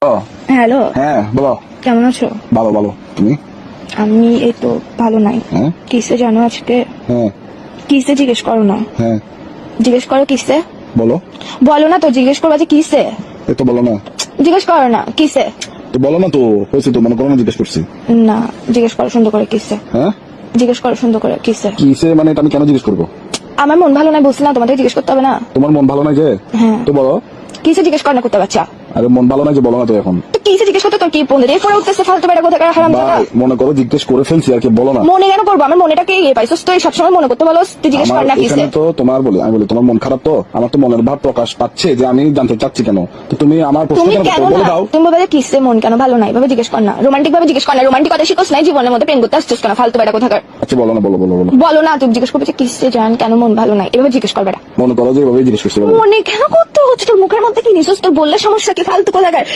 ও hello, হ্যাঁ বলো। কেমন আছো? ভালো ভালো, তুমি? আমি এই তো ভালো নাই। হ্যাঁ কিসে জানো আজকে? হ্যাঁ কিসে জিজ্ঞেস করো না, হ্যাঁ জিজ্ঞেস করো কিসে। বলো। বলো না তো, জিজ্ঞেস করবা যে কিসে। এই তো বলো না। জিজ্ঞেস করো না কিসে। তো বলো না তো, হয়েছে তো, মনে করো না জিজ্ঞেস করছি। না, জিজ্ঞেস করো সুন্দর করে কিসে। হ্যাঁ জিজ্ঞেস করো সুন্দর করে কিসে। কিসে মানে এটা আমি কেন জিজ্ঞেস করবো? আমার মন ভালো নাই বলছি না, তোমাদের জিজ্ঞেস করতে হবে না। তোমার মন ভালো নাই যে? হ্যাঁ, তো বলো। কিসে জিজ্ঞেস করো না করতে বাচ্চা। আরে মন ভালো নাই যে, বলো না তো এখন। তো কিসে জিজ্ঞেস করতে তোর কি ফোন দিয়ে পরে উঠতেছে ফালতু বেটা কোথাকার হারাম দাদা। ভাই মনে করো জিজ্ঞেস করে ফেলছি আর কি, বলো না। মনে কেন করবো? আমার মনেটাকে ইয়ে পাইছস তো, সবসময় মনে করতে বলো, তুই জিজ্ঞেস আমার কর না কিসে। এখানে তো তোমার বলি, আমি বলি তোমার মন খারাপ, তো আমার তো মনের ভাব প্রকাশ পাচ্ছে যে আমি জানতে চাচ্ছি কেন। তো তুমি আমার প্রশ্ন তুমি কেন কেন করছো? বলে না, দাও। তুমি বলে কিসে মন কেন ভালো নাই, ভাবে জিজ্ঞেস কর না, রোমান্টিক ভাবে জিজ্ঞেস কর না। রোমান্টিক কথা শিখোস নাই, জীবনের মধ্যে প্রেম করতে আসছিস কেন ফালতু বেটা কোথাকার। আচ্ছা বলো না, বলো বলো বলো। বলো না, তুমি জিজ্ঞেস করবে যে কিসে জান কেন মন ভালো নাই, এভাবে জিজ্ঞেস করবে না। মনে করো যে এভাবেই জিজ্ঞেস করছি, বলো। মনে কেন করতে হচ্ছে? তোর মুখের মধ্যে কি নিছিস? তোর বললে সমস্যা কি ফালতু কোথাকার।